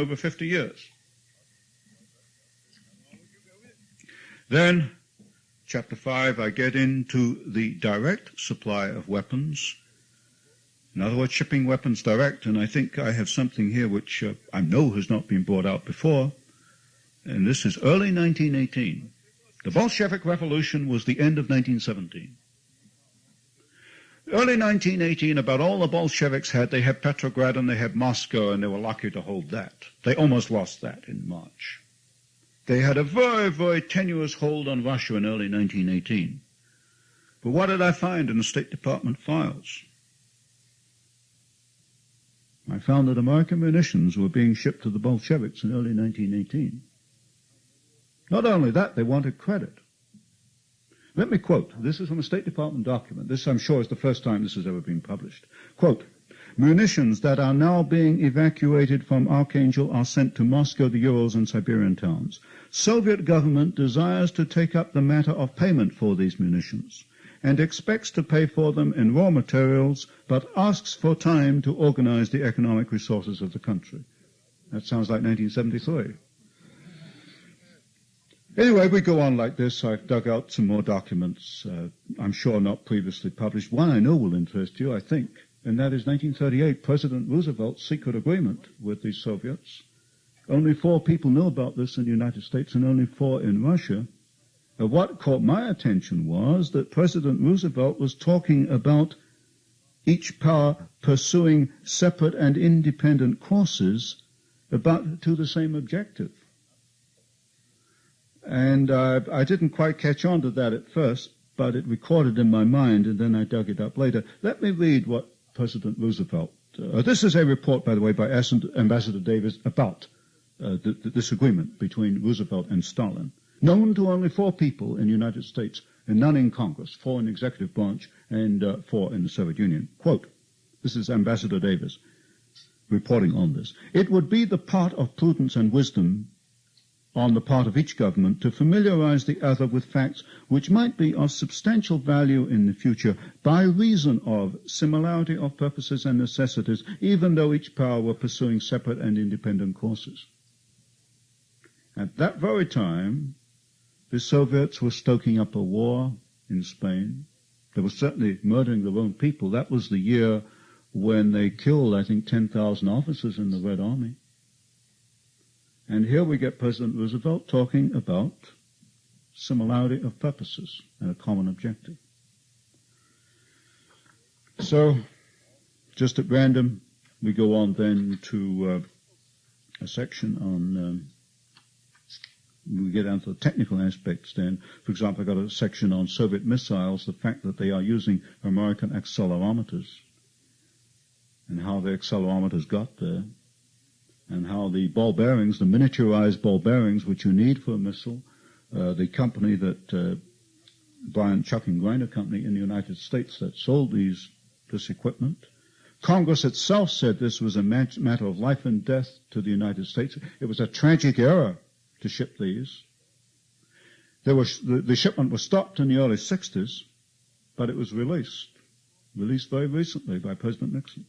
over 50 years. Then, chapter 5, I get into the direct supply of weapons. In other words, shipping weapons direct, and I think I have something here which I know has not been brought out before, and this is early 1918. The Bolshevik Revolution was the end of 1917. Early 1918, about all the Bolsheviks had, they had Petrograd and they had Moscow, and they were lucky to hold that. They almost lost that in March. They had a very, very tenuous hold on Russia in early 1918. But what did I find in the State Department files? I found that American munitions were being shipped to the Bolsheviks in early 1918. Not only that, they wanted credit. Let me quote. This is from a State Department document. This, I'm sure, is the first time this has ever been published. Quote, munitions that are now being evacuated from Archangel are sent to Moscow, the Urals, and Siberian towns. Soviet government desires to take up the matter of payment for these munitions and expects to pay for them in raw materials, but asks for time to organize the economic resources of the country. That sounds like 1973. Anyway, we go on like this. I've dug out some more documents, I'm sure not previously published. One I know will interest you, I think, and that is 1938, President Roosevelt's secret agreement with the Soviets. Only 4 people know about this in the United States and only 4 in Russia. What caught my attention was that President Roosevelt was talking about each power pursuing separate and independent courses to the same objective. And I didn't quite catch on to that at first, but it recorded in my mind, and then I dug it up later. Let me read what President Roosevelt... this is a report, by the way, by Ambassador Davis about this agreement between Roosevelt and Stalin, known to only 4 people in the United States and none in Congress, 4 in the executive branch and 4 in the Soviet Union. Quote, this is Ambassador Davis reporting on this. It would be the part of prudence and wisdom on the part of each government to familiarize the other with facts which might be of substantial value in the future by reason of similarity of purposes and necessities, even though each power were pursuing separate and independent courses. At that very time, the Soviets were stoking up a war in Spain. They were certainly murdering their own people. That was the year when they killed, I think, 10,000 officers in the Red Army. And here we get President Roosevelt talking about similarity of purposes and a common objective. So, just at random, we go on then to a section on... we get down to the technical aspects then. For example, I got a section on Soviet missiles, the fact that they are using American accelerometers, and how the accelerometers got there, and how the ball bearings, the miniaturized ball bearings which you need for a missile, the company that, Bryant Chuck and Grinder Company in the United States that sold this equipment. Congress itself said this was a matter of life and death to the United States. It was a tragic error to ship these. The shipment was stopped in the early 60s, but it was released very recently by President Nixon.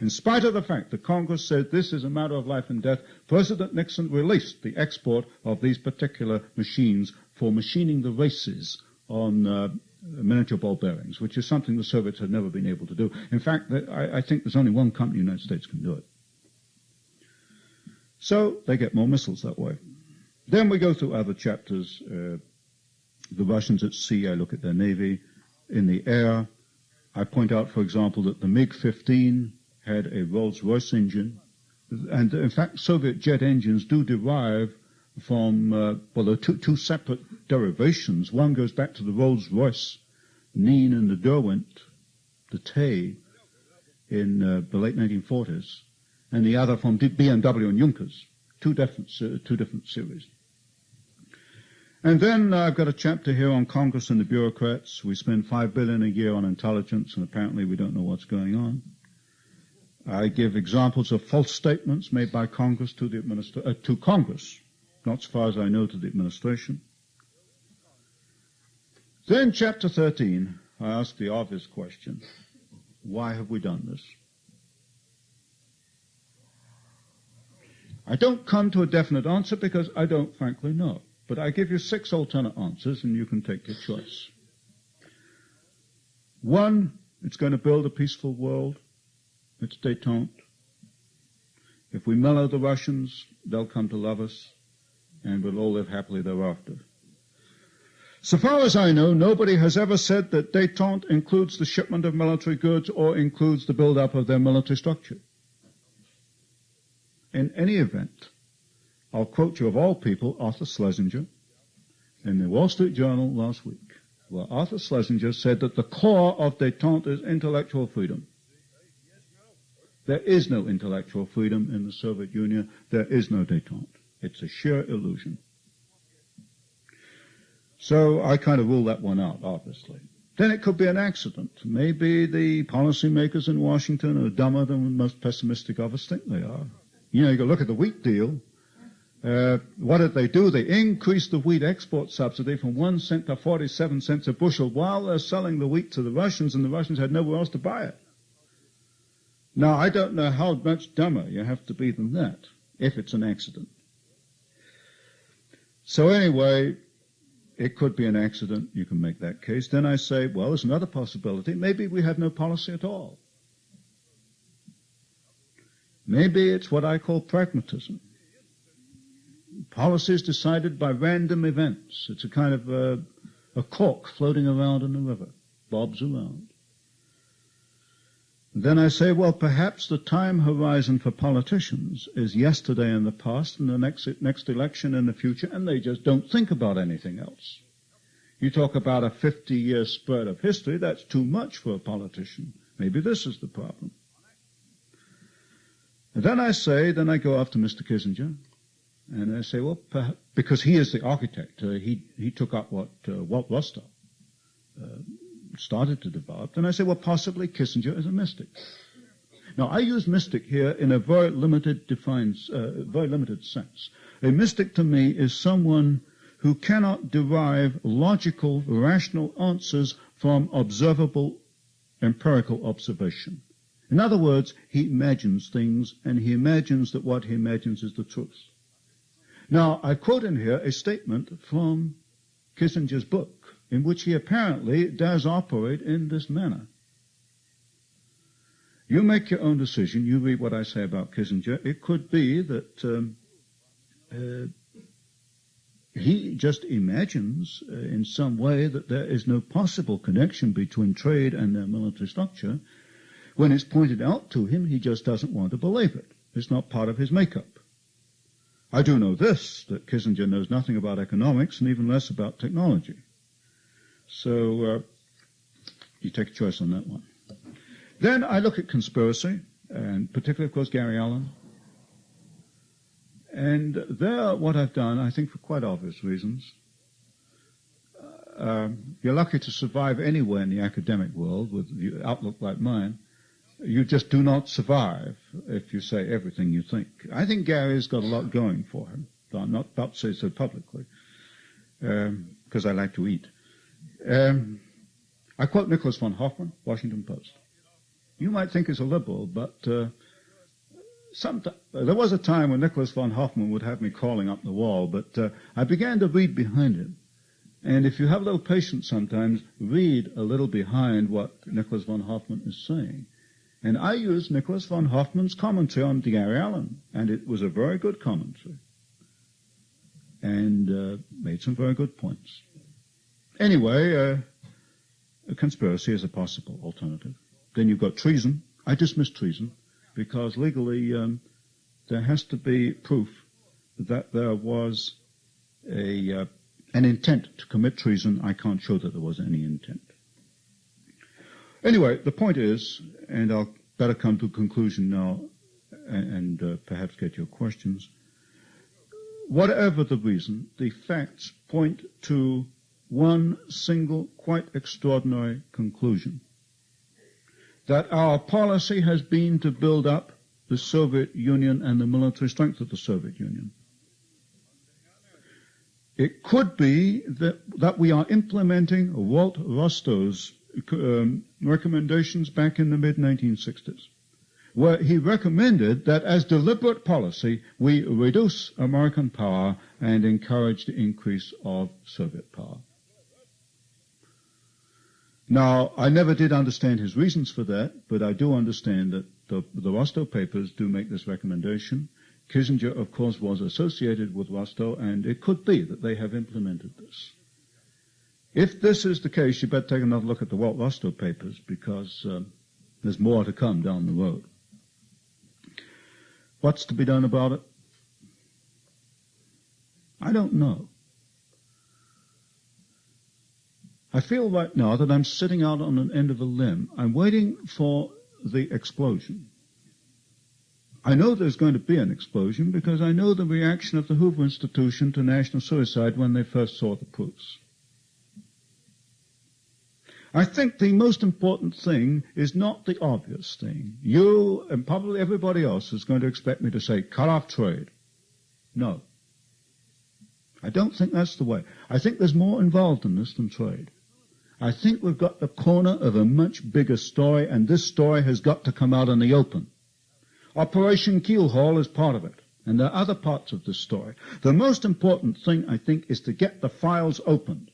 In spite of the fact that Congress said this is a matter of life and death, President Nixon released the export of these particular machines for machining the races on miniature ball bearings, which is something the Soviets had never been able to do. In fact, I think there's only one company in the United States can do it. So they get more missiles that way. Then we go through other chapters. The Russians at sea, I look at their navy. In the air, I point out, for example, that the MiG-15 had a Rolls-Royce engine. And in fact, Soviet jet engines do derive from, well, there are two separate derivations. One goes back to the Rolls-Royce, Neen and the Derwent, the Tay, in the late 1940s, and the other from BMW and Junkers, two different series. And then I've got a chapter here on Congress and the bureaucrats. We spend $5 billion a year on intelligence, and apparently we don't know what's going on. I give examples of false statements made by Congress to Congress, not so far as I know to the administration. Then, chapter 13, I ask the obvious question: why have we done this? I don't come to a definite answer because I don't frankly know. But I give you 6 alternate answers and you can take your choice. 1, it's going to build a peaceful world. It's détente. If we mellow the Russians, they'll come to love us, and we'll all live happily thereafter. So far as I know, nobody has ever said that détente includes the shipment of military goods or includes the build-up of their military structure. In any event, I'll quote you of all people, Arthur Schlesinger, in the Wall Street Journal last week, where Arthur Schlesinger said that the core of détente is intellectual freedom. There is no intellectual freedom in the Soviet Union. There is no détente. It's a sheer illusion. So I kind of rule that one out, obviously. Then it could be an accident. Maybe the policymakers in Washington are dumber than the most pessimistic of us think they are. You know, you go look at the wheat deal. What did they do? They increased the wheat export subsidy from 1 cent to 47 cents a bushel while they're selling the wheat to the Russians, and the Russians had nowhere else to buy it. Now, I don't know how much dumber you have to be than that, if it's an accident. So anyway, it could be an accident. You can make that case. Then I say, well, there's another possibility. Maybe we have no policy at all. Maybe it's what I call pragmatism. Policy is decided by random events. It's a kind of a cork floating around in the river, bobs around. Then I say, well, perhaps the time horizon for politicians is yesterday in the past and the next election in the future, and they just don't think about anything else. You talk about a 50-year spread of history, that's too much for a politician. Maybe this is the problem. And then I go after Mr. Kissinger, and I say, well, perhaps, because he is the architect, he took up what Walt Rostow started to develop, and I say, well, possibly Kissinger is a mystic. Now, I use mystic here in a very limited sense. A mystic to me is someone who cannot derive logical, rational answers from observable, empirical observation. In other words, he imagines things, and he imagines that what he imagines is the truth. Now, I quote in here a statement from Kissinger's book, in which he apparently does operate in this manner. You make your own decision. You read what I say about Kissinger. It could be that he just imagines in some way that there is no possible connection between trade and their military structure. When it's pointed out to him, he just doesn't want to believe it. It's not part of his makeup. I do know this, that Kissinger knows nothing about economics and even less about technology. So you take a choice on that one. Then I look at conspiracy, and particularly, of course, Gary Allen. And there, what I've done, I think for quite obvious reasons, you're lucky to survive anywhere in the academic world with an outlook like mine. You just do not survive if you say everything you think. I think Gary's got a lot going for him, though I'm not about to say so publicly, because I like to eat. I quote Nicholas von Hoffman, Washington Post. You might think he's a liberal, but there was a time when Nicholas von Hoffman would have me crawling up the wall, but I began to read behind him. And if you have a little patience sometimes, read a little behind what Nicholas von Hoffman is saying. And I used Nicholas von Hoffman's commentary on Gary Allen, and it was a very good commentary, and made some very good points. Anyway, a conspiracy is a possible alternative. Then you've got treason. I dismiss treason because legally there has to be proof that there was an intent to commit treason. I can't show that there was any intent. Anyway, the point is, and I'll better come to a conclusion now and perhaps get your questions. Whatever the reason, the facts point to one single, quite extraordinary conclusion. That our policy has been to build up the Soviet Union and the military strength of the Soviet Union. It could be that we are implementing Walt Rostow's recommendations back in the mid-1960s. where he recommended that as deliberate policy, we reduce American power and encourage the increase of Soviet power. Now, I never did understand his reasons for that, but I do understand that the Rostow papers do make this recommendation. Kissinger, of course, was associated with Rostow, and it could be that they have implemented this. If this is the case, you better take another look at the Walt Rostow papers, because there's more to come down the road. What's to be done about it? I don't know. I feel right now that I'm sitting out on an end of a limb. I'm waiting for the explosion. I know there's going to be an explosion because I know the reaction of the Hoover Institution to national suicide when they first saw the proofs. I think the most important thing is not the obvious thing. You and probably everybody else is going to expect me to say, cut off trade. No. I don't think that's the way. I think there's more involved in this than trade. I think we've got the corner of a much bigger story, and this story has got to come out in the open. Operation Keelhaul is part of it, and there are other parts of this story. The most important thing, I think, is to get the files opened.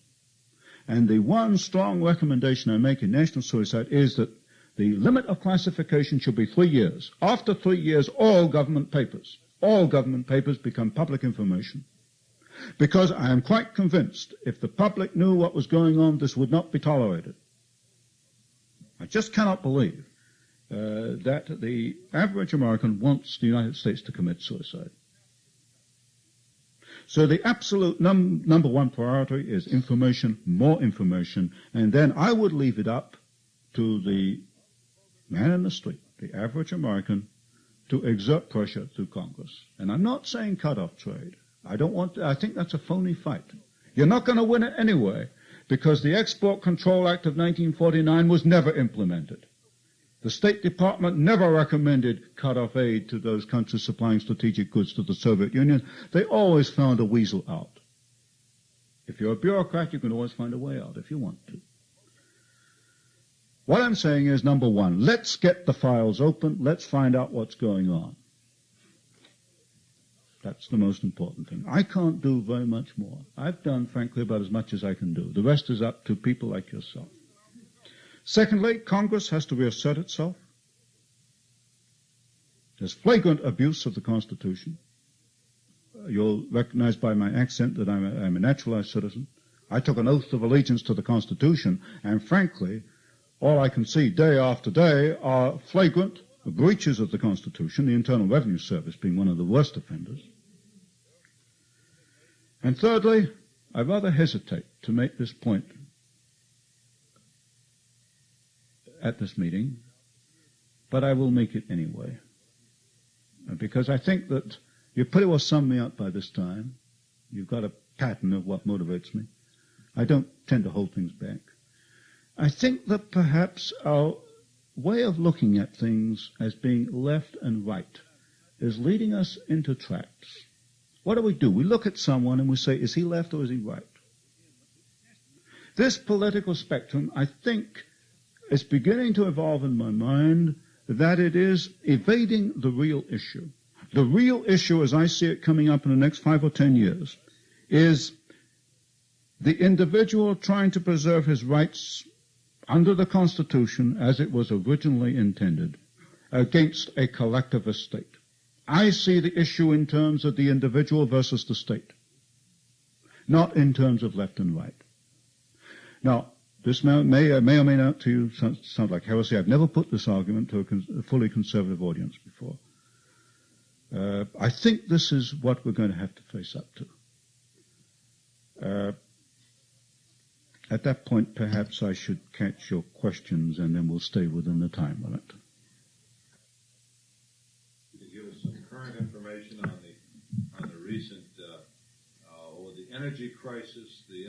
And the one strong recommendation I make in national suicide is that the limit of classification should be 3 years. After 3 years, all government papers become public information. Because I am quite convinced if the public knew what was going on, this would not be tolerated. I just cannot believe that the average American wants the United States to commit suicide. So the absolute number one priority is information, more information, and then I would leave it up to the man in the street, the average American, to exert pressure through Congress. And I'm not saying cut off trade. I think that's a phony fight. You're not going to win it anyway, because the Export Control Act of 1949 was never implemented. The State Department never recommended cut-off aid to those countries supplying strategic goods to the Soviet Union. They always found a weasel out. If you're a bureaucrat, you can always find a way out if you want to. What I'm saying is, number one, let's get the files open. Let's find out what's going on. That's the most important thing. I can't do very much more. I've done, frankly, about as much as I can do. The rest is up to people like yourself. Secondly, Congress has to reassert itself. There's flagrant abuse of the Constitution. You'll recognize by my accent that I'm a naturalized citizen. I took an oath of allegiance to the Constitution, and frankly, all I can see day after day are flagrant breaches of the Constitution, the Internal Revenue Service being one of the worst offenders. And thirdly, I rather hesitate to make this point at this meeting, but I will make it anyway. Because I think that you pretty well summed me up by this time. You've got a pattern of what motivates me. I don't tend to hold things back. I think that perhaps our way of looking at things as being left and right is leading us into traps. What do? We look at someone and we say, is he left or is he right? This political spectrum, I think, is beginning to evolve in my mind that it is evading the real issue. The real issue, as I see it coming up in the next 5 or 10 years, is the individual trying to preserve his rights under the Constitution as it was originally intended against a collectivist state. I see the issue in terms of the individual versus the state, not in terms of left and right. Now, this may or may not to you sound like heresy. I've never put this argument to a fully conservative audience before. I think this is what we're going to have to face up to. At that point, perhaps I should catch your questions, and then we'll stay within the time limit. Could you give us some current information on the recent, the energy crisis, the